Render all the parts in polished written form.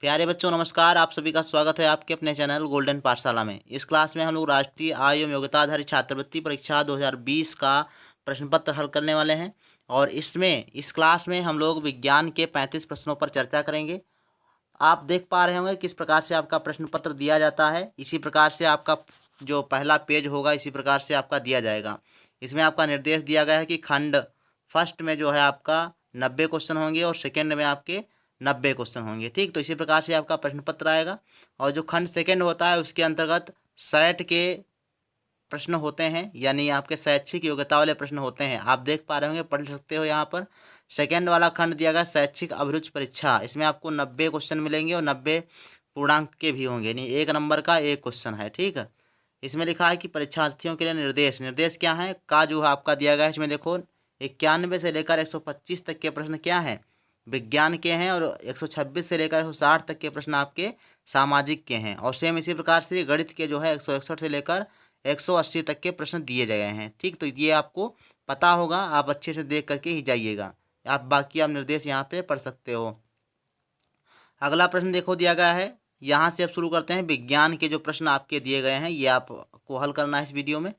प्यारे बच्चों नमस्कार। आप सभी का स्वागत है आपके अपने चैनल गोल्डन पाठशाला में। इस क्लास में हम लोग राष्ट्रीय आय एवं योग्यता आधारित छात्रवृत्ति परीक्षा 2020 का प्रश्न पत्र हल करने वाले हैं और इस क्लास में हम लोग विज्ञान के 35 प्रश्नों पर चर्चा करेंगे। आप देख पा रहे होंगे किस प्रकार से आपका प्रश्न पत्र दिया जाता है। इसी प्रकार से आपका जो पहला पेज होगा इसी प्रकार से आपका दिया जाएगा। इसमें आपका निर्देश दिया गया है कि खंड फर्स्ट में जो है आपका 90 क्वेश्चन होंगे और सेकेंड में आपके 90 क्वेश्चन होंगे। ठीक, तो इसी प्रकार से आपका प्रश्न पत्र आएगा। और जो खंड सेकेंड होता है उसके अंतर्गत सेट के प्रश्न होते हैं, यानी आपके शैक्षिक योग्यता वाले प्रश्न होते हैं। आप देख पा रहे होंगे, पढ़ सकते हो यहाँ पर। सेकेंड वाला खंड दिया गया शैक्षिक अभिरुचि परीक्षा। इसमें आपको 90 क्वेश्चन मिलेंगे और 90 पूर्णांक के भी होंगे, यानी 1 नंबर का 1 क्वेश्चन है। ठीक है, इसमें लिखा है कि परीक्षार्थियों के लिए निर्देश क्या है का जो है आपका दिया गया है। इसमें देखो 91 से लेकर 125 तक के प्रश्न क्या हैं, विज्ञान के हैं, और 126 से लेकर 160 तक के प्रश्न आपके सामाजिक के हैं। और सेम इसी प्रकार से गणित के जो है 161 से लेकर 180 तक के प्रश्न दिए गए हैं। ठीक, तो ये आपको पता होगा, आप अच्छे से देख करके ही जाइएगा। आप निर्देश यहाँ पे पढ़ सकते हो। अगला प्रश्न देखो दिया गया है, यहाँ से अब शुरू करते हैं। विज्ञान के जो प्रश्न आपके दिए गए हैं ये आपको हल करना है इस वीडियो में।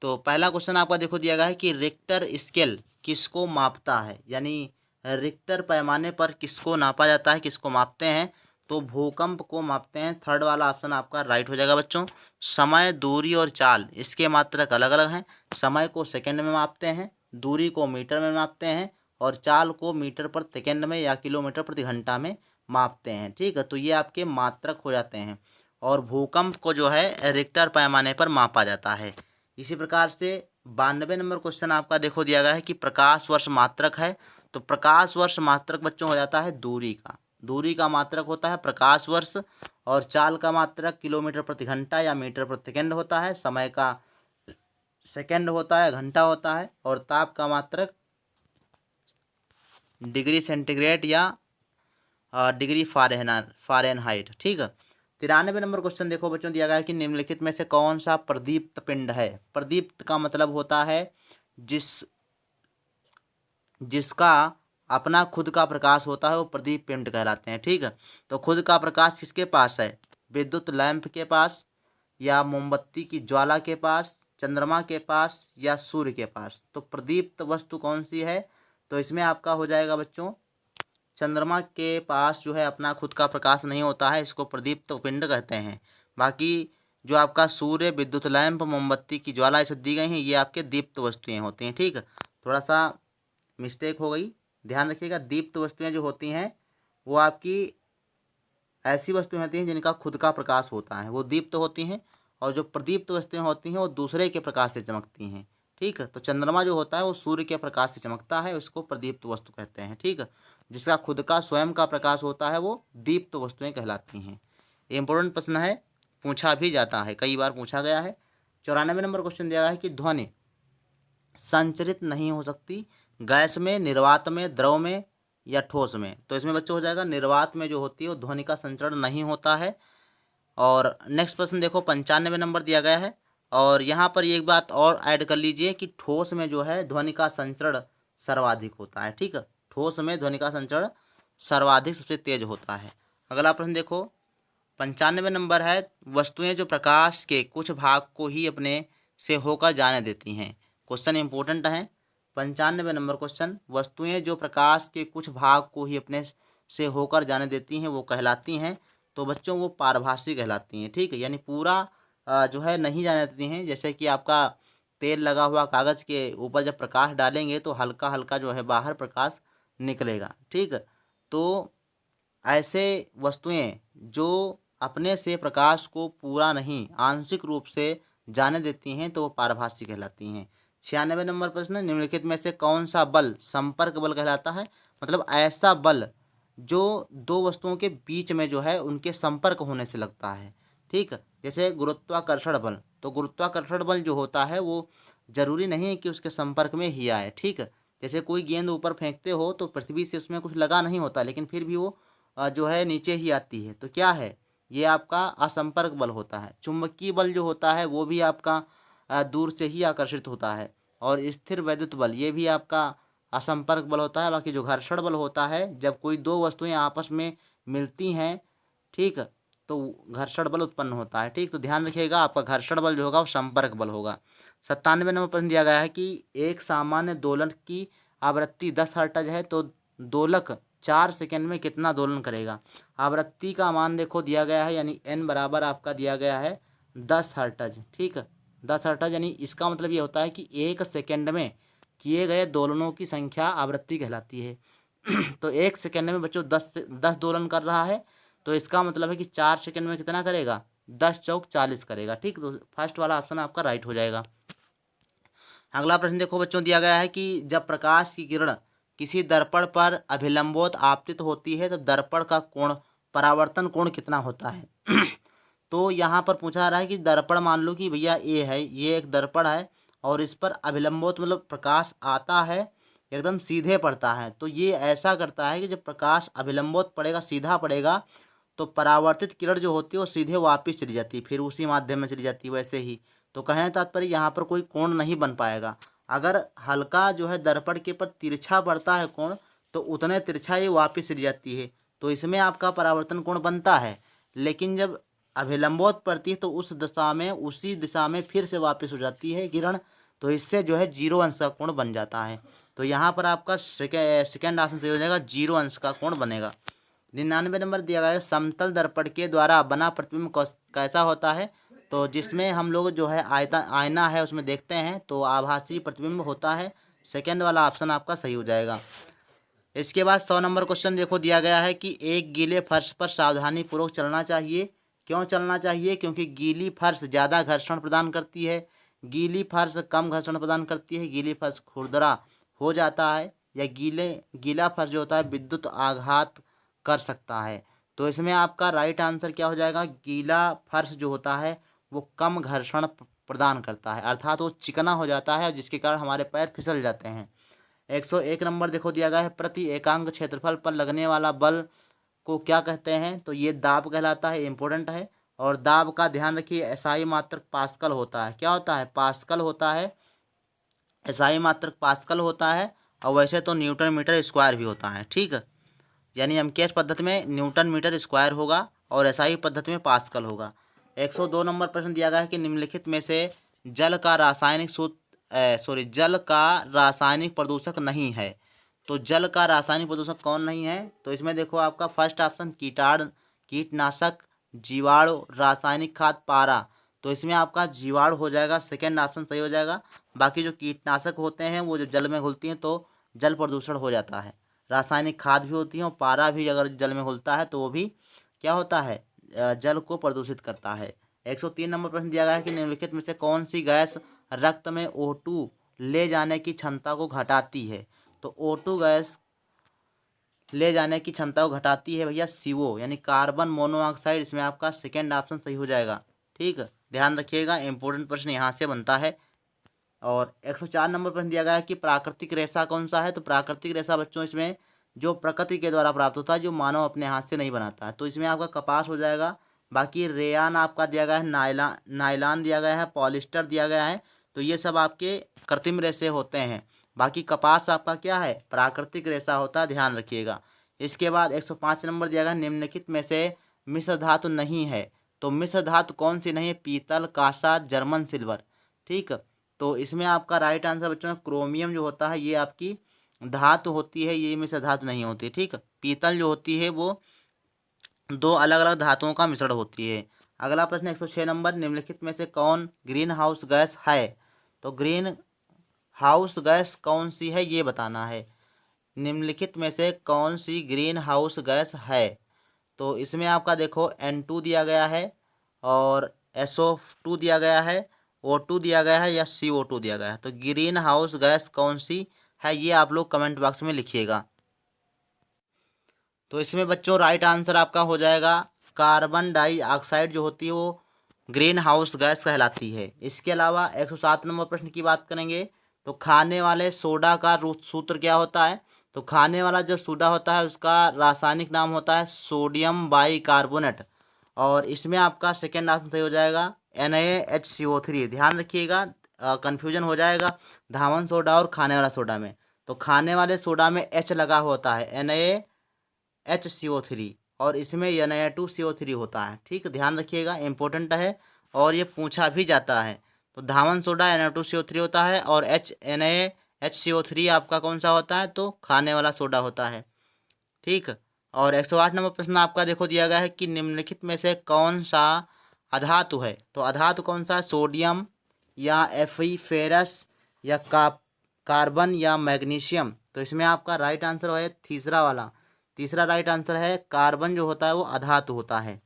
तो पहला क्वेश्चन आपका देखो दिया गया है कि रिक्टर स्केल किसको मापता है, यानी रिक्टर पैमाने पर किसको नापा जाता है, किसको मापते हैं। तो भूकंप को मापते हैं। थर्ड वाला ऑप्शन आपका राइट हो जाएगा बच्चों। समय, दूरी और चाल इसके मात्रक अलग अलग हैं। समय को सेकंड में मापते हैं, दूरी को मीटर में मापते हैं और चाल को मीटर पर सेकंड में या किलोमीटर प्रति घंटा में मापते हैं। ठीक है, तो ये आपके मात्रक हो जाते हैं और भूकंप को जो है रिक्टर पैमाने पर मापा जाता है। इसी प्रकार से 92 नंबर क्वेश्चन आपका देखो दिया गया है कि प्रकाश वर्ष मात्रक है। तो प्रकाश वर्ष मात्रक बच्चों हो जाता है दूरी का मात्रक होता है प्रकाश वर्ष, और चाल का मात्रक किलोमीटर प्रति घंटा या मीटर प्रति सेकंड होता है। समय का सेकंड होता है, घंटा होता है, और ताप का मात्रक डिग्री सेंटीग्रेड या डिग्री फ़ारेनहाइट। ठीक है, 93 नंबर क्वेश्चन देखो बच्चों दिया गया है कि निम्नलिखित में से कौन सा प्रदीप्त पिंड है। प्रदीप्त का मतलब होता है जिसका अपना खुद का प्रकाश होता है, वो प्रदीप पिंड कहलाते हैं। ठीक है, तो खुद का प्रकाश किसके पास है, विद्युत लैंप के पास या मोमबत्ती की ज्वाला के पास, चंद्रमा के पास या सूर्य के पास। तो प्रदीप्त वस्तु कौन सी है, तो इसमें आपका हो जाएगा बच्चों चंद्रमा के पास जो है अपना खुद का प्रकाश नहीं होता है, इसको प्रदीप्त पिंड कहते हैं। बाकी जो आपका सूर्य, विद्युत लैंप, मोमबत्ती की ज्वाला ये सब दी गई हैं, ये आपके दीप्त वस्तुएं होती हैं। ठीक है, थोड़ा सा मिस्टेक हो गई, ध्यान रखिएगा। दीप्त वस्तुएं जो होती हैं वो आपकी ऐसी वस्तुएं होती हैं जिनका खुद का प्रकाश होता है, वो दीप्त होती हैं। और जो प्रदीप्त वस्तुएं होती हैं वो दूसरे के प्रकाश से चमकती हैं। ठीक है, तो चंद्रमा जो होता है वो सूर्य के प्रकाश से चमकता है, उसको प्रदीप्त वस्तु कहते हैं। ठीक है, जिसका खुद का स्वयं का प्रकाश होता है वो दीप्त वस्तुएं कहलाती हैं। इंपॉर्टेंट प्रश्न है, पूछा भी जाता है, कई बार पूछा गया है। 94 नंबर क्वेश्चन दिया गया है कि ध्वनि संचरित नहीं हो सकती गैस में, निर्वात में, द्रव में या ठोस में। तो इसमें बच्चों हो जाएगा निर्वात में जो होती है वो ध्वनि का संचरण नहीं होता है। और नेक्स्ट प्रश्न देखो 95 नंबर दिया गया है, और यहाँ पर एक बात और ऐड कर लीजिए कि ठोस में जो है ध्वनि का संचरण सर्वाधिक होता है। ठीक है, ठोस में ध्वनि का संचरण सर्वाधिक सबसे तेज होता है। अगला प्रश्न देखो 95 नंबर है, वस्तुएं जो प्रकाश के कुछ भाग को ही अपने से होकर जाने देती हैं। क्वेश्चन इंपॉर्टेंट है। 95 नंबर क्वेश्चन, वस्तुएं जो प्रकाश के कुछ भाग को ही अपने से होकर जाने देती हैं वो कहलाती हैं। तो बच्चों वो पारभासी कहलाती हैं। ठीक है, यानी पूरा जो है नहीं जाने देती हैं। जैसे कि आपका तेल लगा हुआ कागज़ के ऊपर जब प्रकाश डालेंगे तो हल्का हल्का जो है बाहर प्रकाश निकलेगा। ठीक है, तो ऐसे वस्तुएं जो अपने से प्रकाश को पूरा नहीं आंशिक रूप से जाने देती हैं तो वो पारभासी कहलाती हैं। 96 नंबर प्रश्न, निम्नलिखित में से कौन सा बल संपर्क बल कहलाता है। मतलब ऐसा बल जो दो वस्तुओं के बीच में जो है उनके संपर्क होने से लगता है। ठीक है, जैसे गुरुत्वाकर्षण बल, तो गुरुत्वाकर्षण बल जो होता है वो जरूरी नहीं है कि उसके संपर्क में ही आए। ठीक है, जैसे कोई गेंद ऊपर फेंकते हो तो पृथ्वी से उसमें कुछ लगा नहीं होता, लेकिन फिर भी वो जो है नीचे ही आती है, तो क्या है, ये आपका असंपर्क बल होता है। चुंबकीय बल जो होता है वो भी आपका दूर से ही आकर्षित होता है। और स्थिर वैद्युत बल ये भी आपका असंपर्क बल होता है। बाकी जो घर्षण बल होता है, जब कोई दो वस्तुएं आपस में मिलती हैं ठीक। तो घर्षण बल उत्पन्न होता है। ठीक, तो ध्यान रखिएगा आपका घर्षण बल जो होगा वो संपर्क बल होगा। 97 नंबर प्रश्न दिया गया है कि एक सामान्य दोलन की आवृत्ति 10 हर्ट्ज है तो दोलक 4 सेकंड में कितना दोलन करेगा। आवृत्ति का मान देखो दिया गया है, यानी n बराबर आपका दिया गया है 10 हर्ट्ज। ठीक, 10 हर्ट्ज, यानी इसका मतलब ये होता है कि 1 सेकंड में किए गए दोलनों की संख्या आवृत्ति कहलाती है। तो 1 सेकंड में बच्चों 10 दोलन कर रहा है, तो इसका मतलब है कि 4 सेकंड में कितना करेगा, 10 चौक 40 करेगा। ठीक, तो फर्स्ट वाला ऑप्शन आपका राइट हो जाएगा। अगला प्रश्न देखो बच्चों, दिया गया है कि जब प्रकाश की किरण किसी दर्पण पर अभिलंबोत आपतित होती है तो दर्पण का कोण, परावर्तन कोण कितना होता है। तो यहाँ पर पूछा रहा है कि दर्पण, मान लो कि भैया ये है, ये एक दर्पण है और इस पर अभिलंबोत मतलब प्रकाश आता है, एकदम सीधे पड़ता है। तो ये ऐसा करता है कि जब प्रकाश अभिलंबोत पड़ेगा, सीधा पड़ेगा, तो परावर्तित किरण जो होती है वो सीधे वापस चली जाती है, फिर उसी माध्यम में चली जाती है वैसे ही। तो कहने का तात्पर्य यहाँ पर कोई कोण नहीं बन पाएगा। अगर हल्का जो है दर्पण के पर तिरछा पड़ता है कोण, तो उतने तिरछा ये वापस चली जाती है, तो इसमें आपका परावर्तन कोण बनता है। लेकिन जब अभिलंबोत पड़ती है तो उस दिशा में, उसी दिशा में फिर से वापस हो जाती है किरण, तो इससे जो है 0 अंश का कोण बन जाता है। तो यहाँ पर आपका सेकेंड ऑप्शन सही हो जाएगा, 0 अंश का कोण बनेगा। 99 नंबर दिया गया है, समतल दर्पण के द्वारा बना प्रतिबिंब कैसा होता है। तो जिसमें हम लोग जो है आईना है उसमें देखते हैं तो आभासी प्रतिबिंब होता है। सेकेंड वाला ऑप्शन आपका सही हो जाएगा। इसके बाद 100 नंबर क्वेश्चन देखो, दिया गया है कि एक गीले फर्श पर सावधानी पूर्वक चलना चाहिए। क्यों चलना चाहिए? क्योंकि गीली फर्श ज़्यादा घर्षण प्रदान करती है, गीली फर्श कम घर्षण प्रदान करती है, गीली फर्श खुरदरा हो जाता है, या गीला फर्श जो होता है विद्युत आघात कर सकता है। तो इसमें आपका राइट आंसर क्या हो जाएगा, गीला फर्श जो होता है वो कम घर्षण प्रदान करता है, अर्थात वो चिकना हो जाता है जिसके कारण हमारे पैर फिसल जाते हैं। 101 नंबर देखो दिया गया है, प्रति एकांक क्षेत्रफल पर लगने वाला बल को क्या कहते हैं। तो ये दाब कहलाता है, इंपॉर्टेंट है। और दाब का ध्यान रखिए, एसआई मात्रक पास्कल होता है। क्या होता है? पास्कल होता है, एसआई मात्रक पास्कल होता है। और वैसे तो न्यूटन मीटर स्क्वायर भी होता है। ठीक है, यानी एमकेएस पद्धति में न्यूटन मीटर स्क्वायर होगा और एसआई पद्धति में पास्कल होगा। 102 नंबर प्रश्न दिया गया है कि निम्नलिखित में से जल का रासायनिक प्रदूषक नहीं है। तो जल का रासायनिक प्रदूषक कौन नहीं है? तो इसमें देखो आपका फर्स्ट ऑप्शन कीटनाशक, जीवाणु, रासायनिक खाद, पारा। तो इसमें आपका जीवाणु हो जाएगा, सेकेंड ऑप्शन सही हो जाएगा। बाकी जो कीटनाशक होते हैं वो जो जल में घुलती हैं तो जल प्रदूषण हो जाता है। रासायनिक खाद भी होती है और पारा भी अगर जल में घुलता है तो वो भी क्या होता है, जल को प्रदूषित करता है। 103 नंबर प्रश्न दिया गया है कि निम्नलिखित में से कौन सी गैस रक्त में O2 ले जाने की क्षमता को घटाती है। तो O2 गैस ले जाने की क्षमता को घटाती है भैया CO, यानी कार्बन मोनोऑक्साइड। इसमें आपका सेकेंड ऑप्शन सही हो जाएगा। ठीक, ध्यान रखिएगा, इंपॉर्टेंट प्रश्न यहाँ से बनता है। और 104 नंबर प्रश्न दिया गया है कि प्राकृतिक रेशा कौन सा है। तो प्राकृतिक रेशा बच्चों इसमें जो प्रकृति के द्वारा प्राप्त होता है, जो मानव अपने हाथ से नहीं बनाता है, तो इसमें आपका कपास हो जाएगा। बाकी रेयान आपका दिया गया है, नायलान दिया गया है, पॉलिस्टर दिया गया है। तो ये सब आपके कृत्रिम रेशे होते हैं। बाकी कपास आपका क्या है, प्राकृतिक रेशा होता है, ध्यान रखिएगा। इसके बाद 105 नंबर दिया गया, निम्नलिखित में से मिश्र धातु नहीं है। तो मिश्र धातु कौन सी नहीं है? पीतल, कांसा, जर्मन सिल्वर। ठीक, तो इसमें आपका राइट आंसर बच्चों क्रोमियम जो होता है ये आपकी धातु होती है, ये मिश्र धातु नहीं होती। ठीक, पीतल जो होती है वो दो अलग अलग धातुओं का मिश्रण होती है। अगला प्रश्न 106 नंबर, निम्नलिखित में से कौन ग्रीन हाउस गैस है। तो ग्रीन हाउस गैस कौन सी है ये बताना है। निम्नलिखित में से कौन सी ग्रीन हाउस गैस है। तो इसमें आपका देखो N2 दिया गया है और SO2 दिया गया है, O2 दिया गया है या CO2 दिया गया है। तो ग्रीन हाउस गैस कौन सी है ये आप लोग कमेंट बॉक्स में लिखिएगा। तो इसमें बच्चों राइट आंसर आपका हो जाएगा कार्बन डाइऑक्साइड जो होती है वो ग्रीन हाउस गैस कहलाती है। इसके अलावा 107 नंबर प्रश्न की बात करेंगे तो खाने वाले सोडा का सूत्र क्या होता है। तो खाने वाला जो सोडा होता है उसका रासायनिक नाम होता है सोडियम बाइकार्बोनेट। और इसमें आपका सेकेंड ऑप्शन सही हो जाएगा NaHCO3। ध्यान रखिएगा, कन्फ्यूजन हो जाएगा धावन सोडा और खाने वाला सोडा में। तो खाने वाले सोडा में H लगा होता है NaHCO3, और इसमें Na2CO3 होता है। ठीक, ध्यान रखिएगा, इम्पोर्टेंट है और ये पूछा भी जाता है। तो धावन सोडा Na2CO3 होता है और HCO3 आपका कौन सा होता है, तो खाने वाला सोडा होता है। ठीक, और 108 नंबर प्रश्न आपका देखो दिया गया है कि निम्नलिखित में से कौन सा अधातु है। तो अधातु कौन सा, सोडियम या Fe फेरस या कार्बन या मैग्नीशियम। तो इसमें आपका राइट आंसर है तीसरा वाला, तीसरा राइट आंसर है कार्बन जो होता है वो अधातु होता है।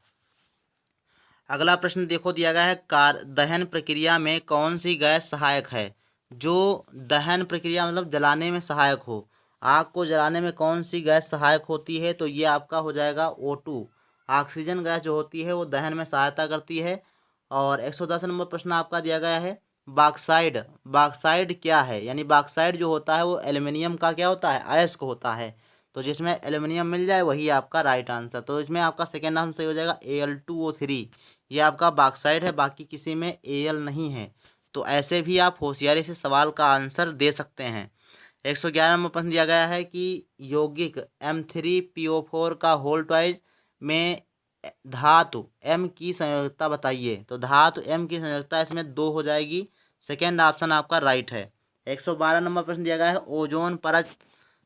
अगला प्रश्न देखो दिया गया है दहन प्रक्रिया में कौन सी गैस सहायक है। जो दहन प्रक्रिया मतलब जलाने में सहायक हो, आग को जलाने में कौन सी गैस सहायक होती है, तो ये आपका हो जाएगा O2। ऑक्सीजन गैस जो होती है वो दहन में सहायता करती है। और 110 नंबर प्रश्न आपका दिया गया है बॉक्साइड। बॉक्साइड क्या है, यानी बॉक्साइड जो होता है वो एल्युमिनियम का क्या होता है, अयस्क होता है। तो जिसमें एल्युमिनियम मिल जाए वही आपका राइट आंसर। तो इसमें आपका सेकेंड आंसर सही हो जाएगा Al2O3। ये आपका बॉक्साइड है, बाकी किसी में Al नहीं है। तो ऐसे भी आप होशियारी से सवाल का आंसर दे सकते हैं। 111 नंबर प्रश्न दिया गया है कि यौगिक M3PO4 का होल ट्वाइज में धातु M की संयोजकता बताइए। तो धातु M की संयोजकता इसमें 2 हो जाएगी, सेकेंड ऑप्शन आपका राइट है। 112 नंबर प्रश्न दिया गया है ओजोन परत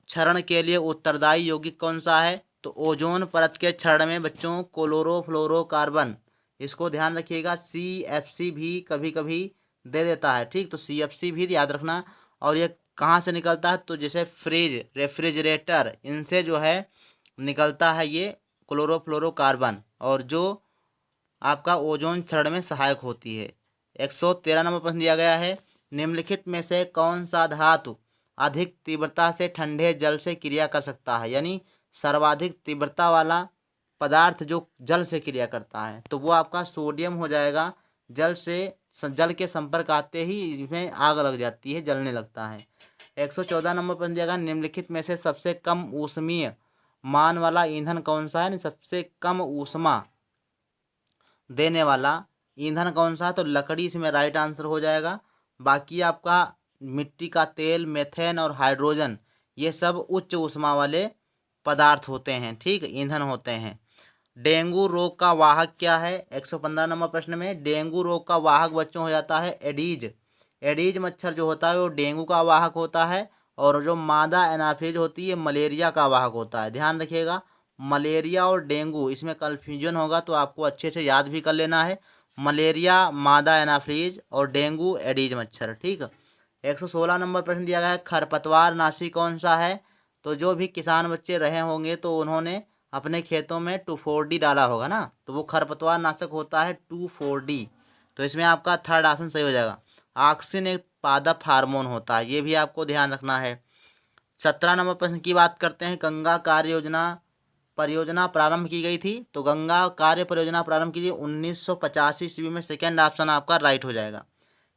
क्षरण के लिए उत्तरदायी यौगिक कौन सा है। तो ओजोन परत के क्षरण में बच्चों क्लोरोफ्लोरोकार्बन, इसको ध्यान रखिएगा, CFC भी कभी कभी दे देता है। ठीक, तो CFC भी याद रखना। और ये कहाँ से निकलता है, तो जैसे फ्रिज, रेफ्रिजरेटर, इनसे जो है निकलता है ये क्लोरोफ्लोरोकार्बन, और जो आपका ओजोन क्षरण में सहायक होती है। 113 नंबर प्रश्न दिया गया है निम्नलिखित में से कौन सा धातु अधिक तीव्रता से ठंडे जल से क्रिया कर सकता है, यानी सर्वाधिक तीव्रता वाला पदार्थ जो जल से क्रिया करता है, तो वो आपका सोडियम हो जाएगा। जल के संपर्क आते ही इसमें आग लग जाती है, जलने लगता है। 114 नंबर प्रश्न दिया गया निम्नलिखित में से सबसे कम ऊष्मीय मान वाला ईंधन कौन सा है, सबसे कम ऊष्मा देने वाला ईंधन कौन सा है, तो लकड़ी इसमें राइट आंसर हो जाएगा। बाकी आपका मिट्टी का तेल, मेथेन और हाइड्रोजन, ये सब उच्च ऊष्मा वाले पदार्थ होते हैं। ठीक, ईंधन होते हैं। डेंगू रोग का वाहक क्या है। 115 नंबर प्रश्न में डेंगू रोग का वाहक बच्चों हो जाता है एडीज। एडीज मच्छर जो होता है वो डेंगू का वाहक होता है, और जो मादा एनाफिलीज होती है मलेरिया का वाहक होता है। ध्यान रखिएगा, मलेरिया और डेंगू इसमें कन्फ्यूजन होगा तो आपको अच्छे से याद भी कर लेना है। मलेरिया मादा एनाफिलीज और डेंगू एडीज मच्छर। ठीक, 116 नंबर प्रश्न दिया गया है खरपतवार नाशी कौन सा है। तो जो भी किसान बच्चे रहे होंगे तो उन्होंने अपने खेतों में 2,4-D डाला होगा ना, तो वो खरपतवार नाशक होता है 2,4-D। तो इसमें आपका थर्ड ऑप्शन सही हो जाएगा। ऑक्सिन एक पादप हार्मोन होता है, ये भी आपको ध्यान रखना है। 17 नंबर प्रश्न की बात करते हैं गंगा कार्य योजना परियोजना प्रारंभ की गई थी। तो गंगा कार्य परियोजना प्रारंभ की गई 1985 ईस्वी में, सेकेंड ऑप्शन आपका राइट हो जाएगा।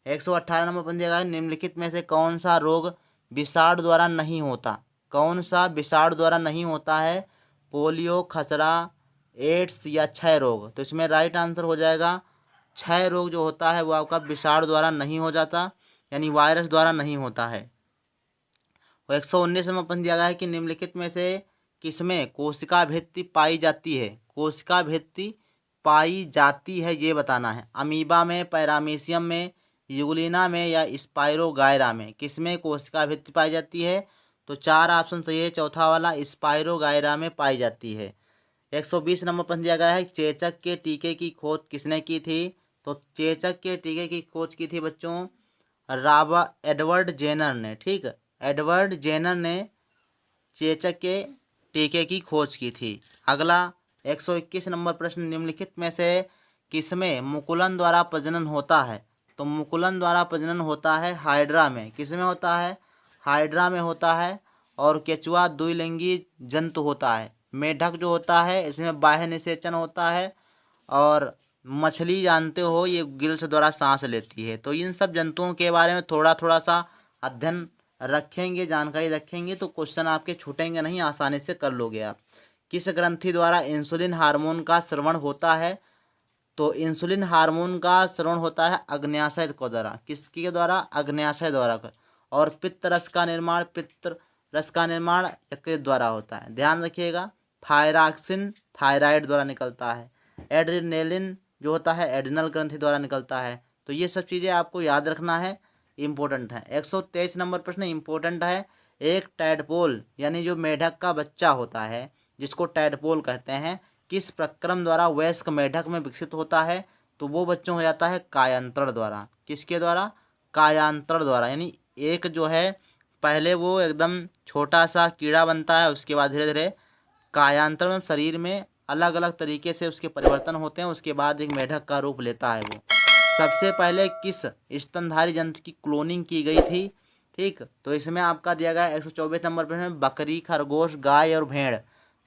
118 नंबर प्रश्न दिया गया निम्नलिखित में से कौन सा रोग विषाणु द्वारा नहीं होता। कौन सा विषाणु द्वारा नहीं होता है, पोलियो, खसरा, एड्स या क्षय रोग। तो इसमें राइट आंसर हो जाएगा क्षय रोग जो होता है वो आपका विषाणु द्वारा नहीं हो जाता, यानी वायरस द्वारा नहीं होता है। 119 में अपन दिया गया है कि निम्नलिखित में से किसमें कोशिका भित्ति पाई जाती है। कोशिका भित्ति पाई जाती है ये बताना है। अमीबा में, पैरामीशियम में, यूग्लिना में या स्पाइरोगायरा में, किसमें कोशिका भित्ति पाई जाती है। तो 4 ऑप्शन सही है, चौथा वाला स्पाइरोगायरा में पाई जाती है। 120 नंबर प्रश्न दिया गया है चेचक के टीके की खोज किसने की थी। तो चेचक के टीके की खोज की थी बच्चों एडवर्ड जेनर ने। ठीक, एडवर्ड जेनर ने चेचक के टीके की खोज की थी। अगला 121 नंबर प्रश्न निम्नलिखित में से किसमें मुकुलन द्वारा प्रजनन होता है। तो मुकुलन द्वारा प्रजनन होता है हाइड्रा में। किसमें होता है, हाइड्रा में होता है। और केचुआ द्विलिंगी जंतु होता है। मेढक जो होता है इसमें बाह्य निषेचन होता है। और मछली जानते हो ये गिल्स द्वारा सांस लेती है। तो इन सब जंतुओं के बारे में थोड़ा थोड़ा सा अध्ययन रखेंगे, जानकारी रखेंगे तो क्वेश्चन आपके छूटेंगे नहीं, आसानी से कर लोगे आप। किस ग्रंथि द्वारा इंसुलिन हार्मोन का स्रवण होता है। तो इंसुलिन हार्मोन का स्रवण होता है अग्न्याशय को द्वारा। किसके द्वारा, अग्न्याशय द्वारा। और पित्त रस का निर्माण यकृत द्वारा होता है। ध्यान रखिएगा, थायरॉक्सिन थायराइड द्वारा निकलता है। एड्रेनालिन जो होता है एड्रिनल ग्रंथि द्वारा निकलता है। तो ये सब चीज़ें आपको याद रखना है, इम्पोर्टेंट है। 123 नंबर प्रश्न इम्पोर्टेंट है। एक टैडपोल यानी जो मेढक का बच्चा होता है जिसको टैडपोल कहते हैं, किस प्रक्रम द्वारा वयस्क मेढक में विकसित होता है? तो वो बच्चों हो जाता है कायांतरण द्वारा। किसके द्वारा? कायांतरण द्वारा। यानी एक जो है पहले वो एकदम छोटा सा कीड़ा बनता है, उसके बाद धीरे धीरे कायांतरण में शरीर में अलग अलग तरीके से उसके परिवर्तन होते हैं, उसके बाद एक मेढक का रूप लेता है वो। सबसे पहले किस स्तनधारी जंतु की क्लोनिंग की गई थी? ठीक, तो इसमें आपका दिया गया 124 नंबर पर बकरी, खरगोश, गाय और भेड़।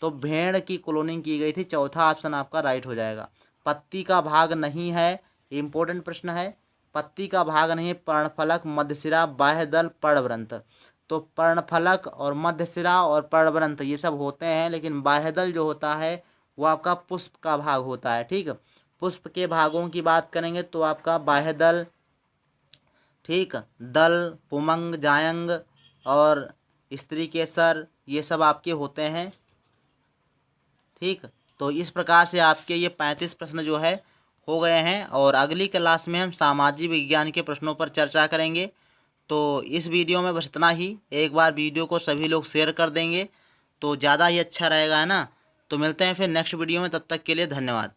तो भेड़ की क्लोनिंग की गई थी। चौथा ऑप्शन आपका राइट हो जाएगा। पत्ती का भाग नहीं है, इंपॉर्टेंट प्रश्न है। पत्ती का भाग नहीं है पर्णफलक, मध्यसिरा, बाह्यदल, पर्णवृंत। तो पर्णफलक और मध्यसिरा और पर्णवृंत ये सब होते हैं, लेकिन बाह्यदल जो होता है वो आपका पुष्प का भाग होता है। ठीक, पुष्प के भागों की बात करेंगे तो आपका बाह्यदल, ठीक, दल, पुमंग, जायंग और स्त्री केसर ये सब आपके होते हैं। ठीक, तो इस प्रकार से आपके ये 35 प्रश्न जो है हो गए हैं, और अगली क्लास में हम सामाजिक विज्ञान के प्रश्नों पर चर्चा करेंगे। तो इस वीडियो में बस इतना ही। एक बार वीडियो को सभी लोग शेयर कर देंगे तो ज़्यादा ही अच्छा रहेगा, है ना। तो मिलते हैं फिर नेक्स्ट वीडियो में, तब तक के लिए धन्यवाद।